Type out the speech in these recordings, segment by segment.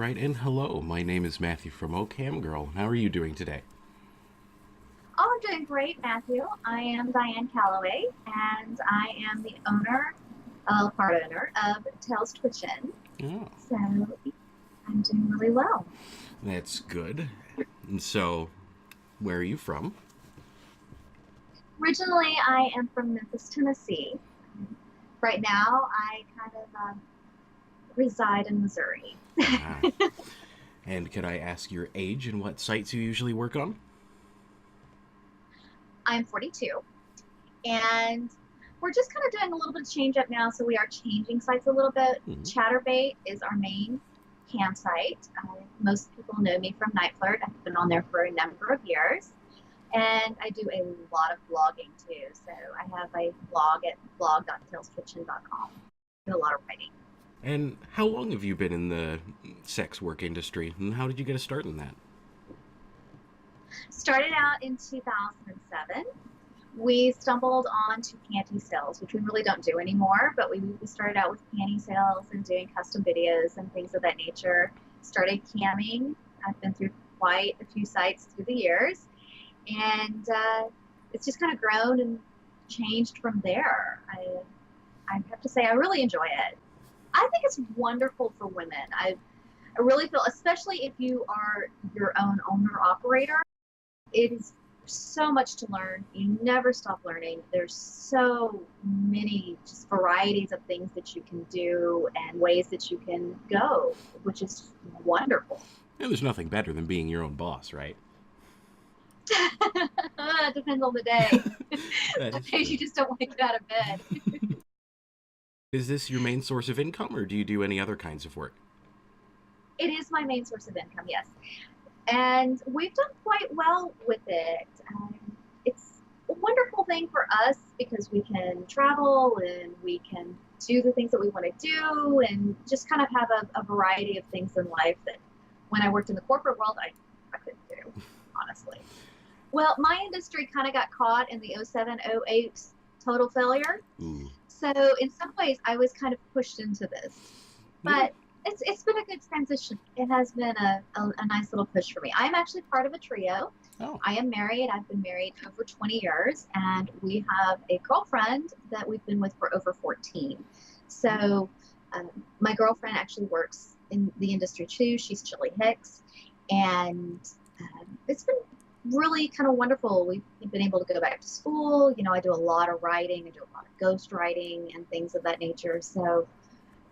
right, and hello, my name is Matthew from Camgirl. How are you doing today? Oh, I'm doing great, Matthew. I am Diane Callaway, and I am the owner, part owner of Tails Twitchin. Oh, So I'm doing really well. that's good. And so, where are you from? Originally, I am from Memphis, Tennessee. Right now, I kind of reside in Missouri. Ah, and could I ask your age and what sites you usually work on? I'm 42, and we're just kind of doing a little bit of change up now. So we are changing sites a little bit. Hmm. Chatterbait is our main campsite. Most people know me from Night Flirt. I've been on there for a number of years. And I do a lot of blogging too. So I have a blog at blog.tailstwitchin.com. I do a lot of writing. And how long have you been in the sex work industry, and how did you get a start in that? Started out in 2007. We stumbled onto panty sales, which we really don't do anymore, but we started out with panty sales and doing custom videos and things of that nature. Started camming. I've been through quite a few sites through the years, and it's just kind of grown and changed from there. I have to say I really enjoy it. I think it's wonderful for women. I really feel, especially if you are your own owner operator, it is so much to learn. You never stop learning. There's so many just varieties of things that you can do and ways that you can go, which is wonderful. Yeah, there's nothing better than being your own boss, right? It depends on the day. That Some is days true. you just don't want to get out of bed. Is this your main source of income, or do you do any other kinds of work? It is my main source of income, yes. And we've done quite well with it. It's a wonderful thing for us because we can travel and we can do the things that we want to do and just kind of have a variety of things in life that when I worked in the corporate world, I couldn't do, honestly. Well, my industry kind of got caught in the '07, '08 total failure. Ooh. So in some ways, I was kind of pushed into this. Yeah. But it's been a good transition. It has been a nice little push for me. I'm actually part of a trio. Oh. I am married. I've been married over 20 years, and we have a girlfriend that we've been with for over 14. So um, my girlfriend actually works in the industry too. She's Chili Hicks, and it's been really kind of wonderful. We've been able to go back to school. You know, I do a lot of writing. I do a lot of ghost writing and things of that nature. So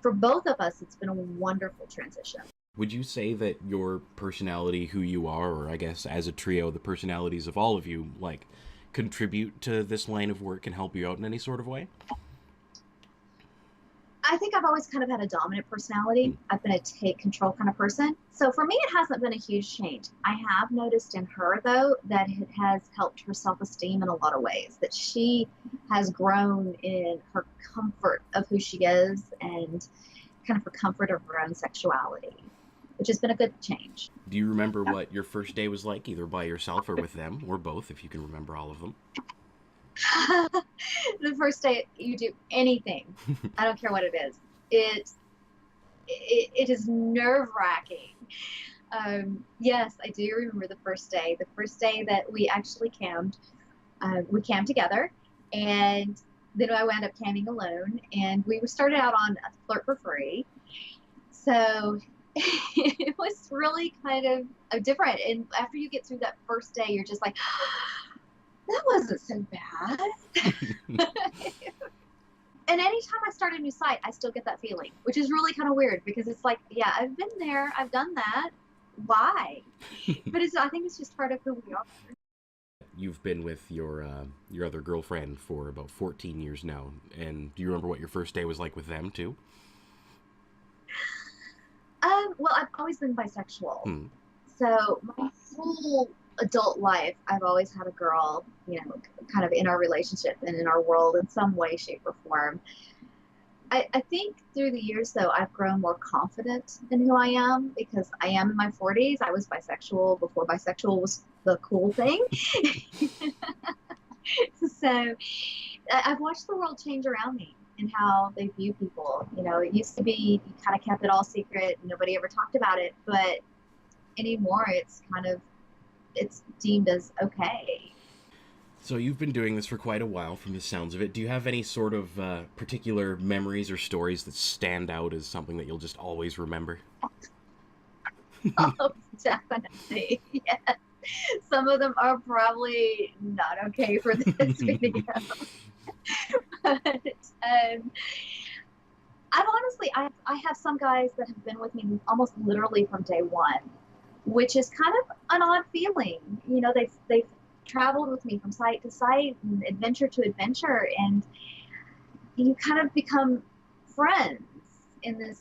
for both of us, it's been a wonderful transition. Would you say that your personality, who you are, or I guess as a trio, the personalities of all of you, like, contribute to this line of work and help you out in any sort of way? I think I've always kind of had a dominant personality. Hmm. I've been a take control kind of person. So for me, it hasn't been a huge change. I have noticed in her, though, that it has helped her self esteem in a lot of ways, that she has grown in her comfort of who she is and kind of her comfort of her own sexuality, which has been a good change. Do you remember what your first day was like, either by yourself or with them, or both, if you can remember all of them? The first day you do anything, I don't care what it is, it is nerve wracking. Yes, I do remember the first day. The first day that we actually camped, we camped together, and then I wound up camping alone. And we started out on a Flirt for Free, so it was really kind of different. And after you get through that first day, you're just like, that wasn't so bad. And anytime I start a new site, I still get that feeling, which is really kind of weird because it's like, yeah, I've been there, I've done that. Why? But I think it's just part of who we are. You've been with your other girlfriend for about 14 years now, and do you remember what your first day was like with them too? Well, I've always been bisexual. Hmm. So my whole adult life, I've always had a girl, kind of in our relationship and in our world in some way, shape, or form. I think through the years, though, I've grown more confident in who I am because I am in my 40s. I was bisexual before bisexual was the cool thing. So I've watched the world change around me. in how they view people. You know, it used to be you kind of kept it all secret, nobody ever talked about it, but anymore it's deemed as okay. So you've been doing this for quite a while from the sounds of it. Do you have any sort of particular memories or stories that stand out as something that you'll just always remember? Oh, definitely. Yeah. Some of them are probably not okay for this video. But I've honestly, I have some guys that have been with me almost literally from day one, which is kind of an odd feeling. You know, they've traveled with me from site to site and adventure to adventure, and you kind of become friends in this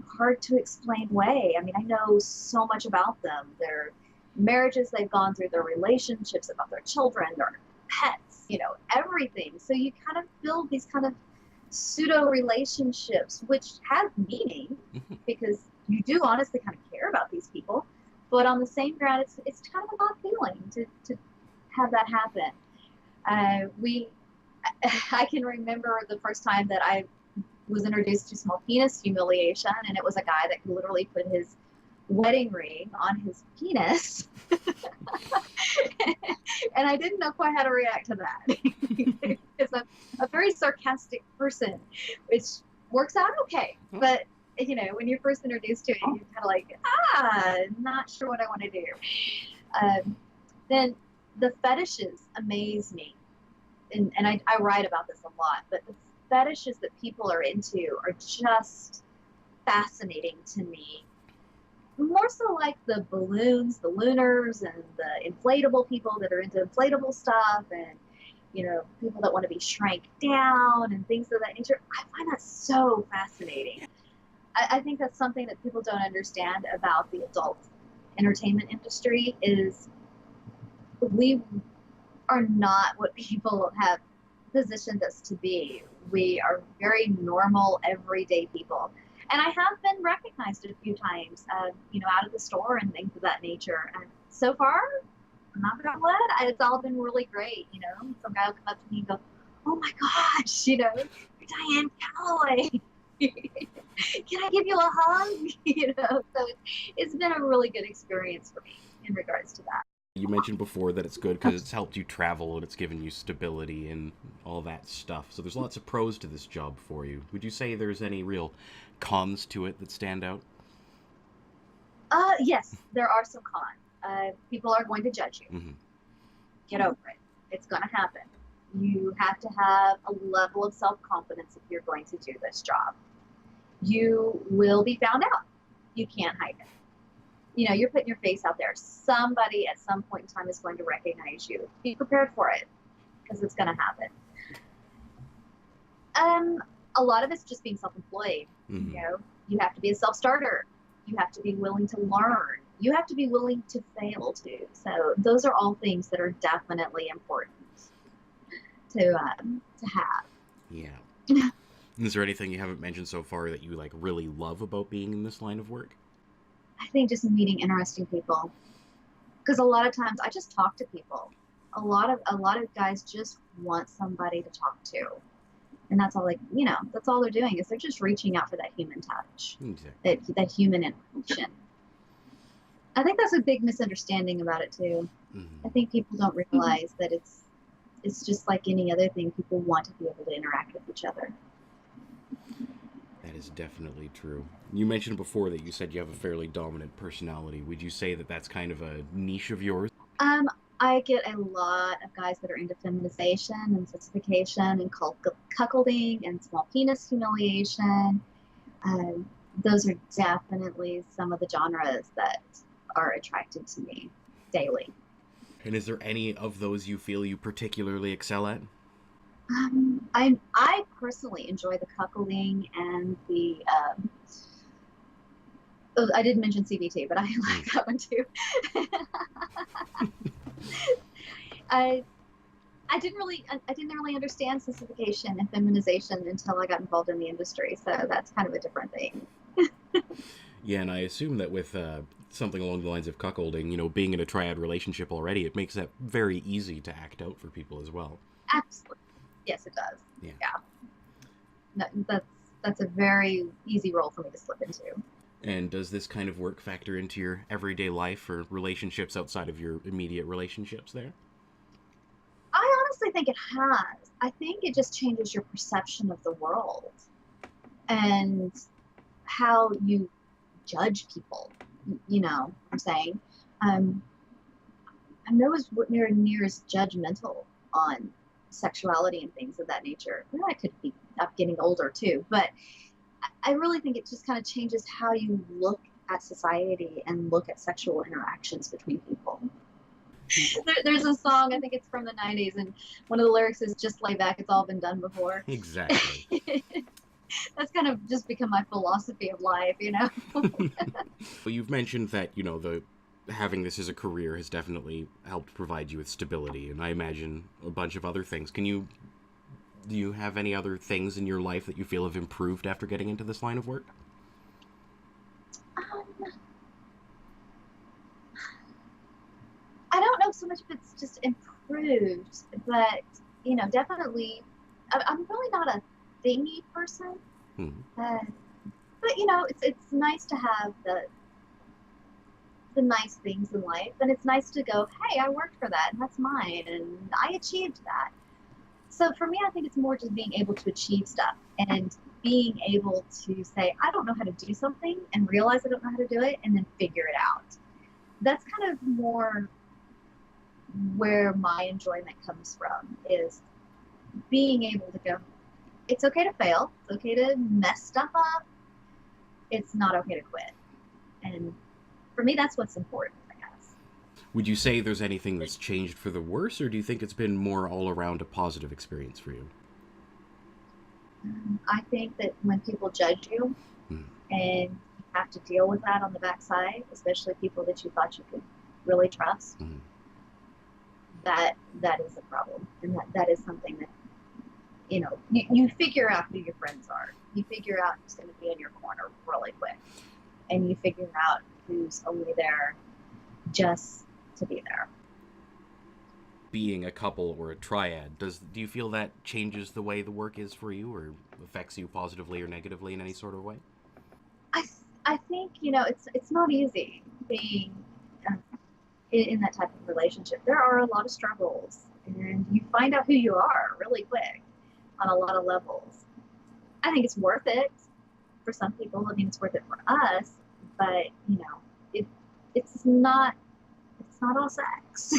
hard to explain way. I mean, I know so much about them, their marriages they've gone through, their relationships, about their children, their pets, you know, everything. So you kind of build these kind of pseudo relationships, which have meaning because you do honestly kind of care about these people. But on the same ground, it's kind of an odd feeling to have that happen. I can remember the first time that I was introduced to small penis humiliation, and it was a guy that could literally put his wedding ring on his penis. And I didn't know quite how to react to that. Because I'm a very sarcastic person, which works out okay. But, you know, when you're first introduced to it, you're kind of like, not sure what I want to do. Then the fetishes amaze me. And I write about this a lot, but the fetishes that people are into are just fascinating to me. More so like the balloons, the lunars, and the inflatable people that are into inflatable stuff, and, you know, people that want to be shrank down and things of that nature. I find that so fascinating. I think that's something that people don't understand about the adult entertainment industry is we are not what people have positioned us to be. We are very normal, everyday people. And I have been recognized a few times, you know, out of the store and things of that nature. And so far, I'm not gonna lie, it's all been really great. You know, some guy will come up to me and go, "Oh my gosh, you know, you're Diane Callaway. Can I give you a hug?" You know, so it's been a really good experience for me in regards to that. You mentioned before that it's good because it's helped you travel and it's given you stability and all that stuff. So there's lots of pros to this job for you. Would you say there's any real cons to it that stand out? Yes, there are some cons. People are going to judge you. Mm-hmm. Get over it. It's going to happen. You have to have a level of self-confidence if you're going to do this job. You will be found out. You can't hide it. You know, you're putting your face out there. Somebody at some point in time is going to recognize you. Be prepared for it because it's going to happen. A lot of it's just being self-employed. Mm-hmm. You know, you have to be a self-starter. You have to be willing to learn. You have to be willing to fail too. So those are all things that are definitely important to have. Yeah. Is there anything you haven't mentioned so far that you like really love about being in this line of work? I think just meeting interesting people, because a lot of times I just talk to people. A lot of guys just want somebody to talk to, and that's all. Like, you know, that's all they're doing is they're just reaching out for that human touch, exactly. that human interaction. I think that's a big misunderstanding about it too. Mm-hmm. I think people don't realize that it's just like any other thing. People want to be able to interact with each other. That is definitely true. You mentioned before that you said you have a fairly dominant personality. Would you say that that's kind of a niche of yours? I get a lot of guys that are into feminization and sissification and cuckolding and small penis humiliation. Those are definitely some of the genres that are attracted to me daily. And is there any of those you feel you particularly excel at? I personally enjoy the cuckolding and the I did mention CBT, but I like that one too. I didn't really understand sissification and feminization until I got involved in the industry, so that's kind of a different thing. Yeah, and I assume that with something along the lines of cuckolding, you know, being in a triad relationship already, it makes that very easy to act out for people as well. Absolutely. Yes, it does. Yeah. That's a very easy role for me to slip into. And does this kind of work factor into your everyday life or relationships outside of your immediate relationships there? I honestly think it has. I think it just changes your perception of the world and how you judge people. You know what I'm saying? Um, I'm near as judgmental on sexuality and things of that nature. Well, I could be up getting older too, but I really think it just kind of changes how you look at society and look at sexual interactions between people. There's a song, I think it's from the 90s, and one of the lyrics is just lay back, it's all been done before. Exactly. That's kind of just become my philosophy of life, you know? Well, you've mentioned that, the having this as a career has definitely helped provide you with stability, and I imagine a bunch of other things. Do you have any other things in your life that you feel have improved after getting into this line of work? I don't know so much if it's just improved, but, definitely, I'm really not a thingy person. But, it's nice to have the nice things in life, and it's nice to go, hey, I worked for that, and that's mine, and I achieved that. So for me, I think it's more just being able to achieve stuff and being able to say, I don't know how to do something, and realize I don't know how to do it, and then figure it out. That's kind of more where my enjoyment comes from, is being able to go, it's okay to fail, it's okay to mess stuff up, it's not okay to quit. And for me, that's what's important, I guess. Would you say there's anything that's changed for the worse, or do you think it's been more all around a positive experience for you? I think that when people judge you and you have to deal with that on the backside, especially people that you thought you could really trust, that is a problem. And that is something that, you figure out who your friends are. You figure out who's going to be in your corner really quick. And you figure out who's only there just to be there. Being a couple or a triad, do you feel that changes the way the work is for you, or affects you positively or negatively in any sort of way? I think it's not easy being in that type of relationship. There are a lot of struggles, and you find out who you are really quick on a lot of levels. I think it's worth it for some people. I mean, it's worth it for us, but it's not all sex.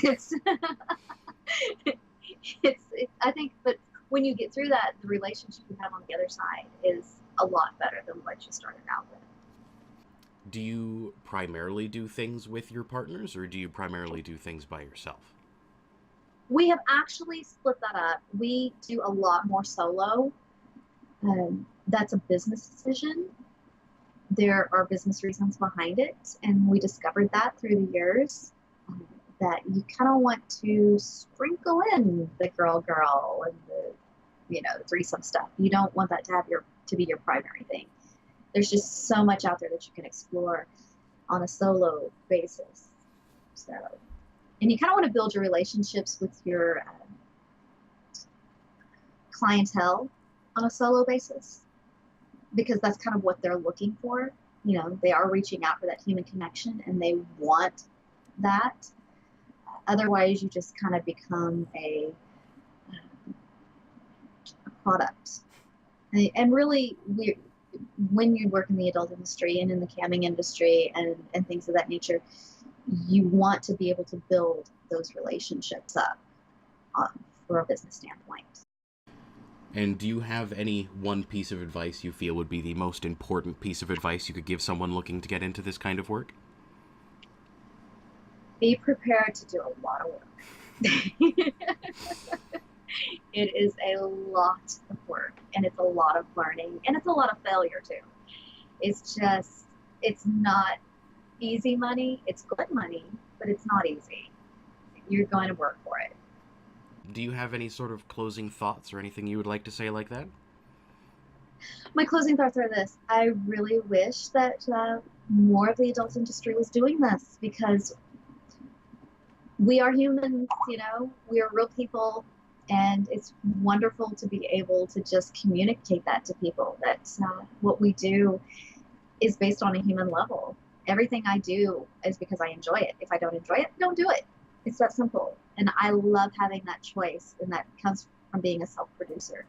I think, but when you get through that, the relationship you have on the other side is a lot better than what you started out with. Do you primarily do things with your partners, or do you primarily do things by yourself? We have actually split that up. We do a lot more solo. That's a business decision. There are business reasons behind it, and we discovered that through the years, that you kind of want to sprinkle in the girl and the threesome stuff. You don't want that to be your primary thing. There's just so much out there that you can explore on a solo basis. So, and you kind of want to build your relationships with your clientele on a solo basis, because that's kind of what they're looking for. They are reaching out for that human connection, and they want that. Otherwise, you just kind of become a product. And really, when you work in the adult industry and in the camming industry and things of that nature, you want to be able to build those relationships up for a business standpoint. And do you have any one piece of advice you feel would be the most important piece of advice you could give someone looking to get into this kind of work? Be prepared to do a lot of work. It is a lot of work, and it's a lot of learning, and it's a lot of failure too. It's not easy money. It's good money, but it's not easy. You're going to work for it. Do you have any sort of closing thoughts or anything you would like to say like that? My closing thoughts are this. I really wish that more of the adult industry was doing this, because we are humans, we are real people, And it's wonderful to be able to just communicate that to people, that what we do is based on a human level. Everything I do is because I enjoy it. If I don't enjoy it, don't do it. It's that simple. And I love having that choice, and that comes from being a self-producer.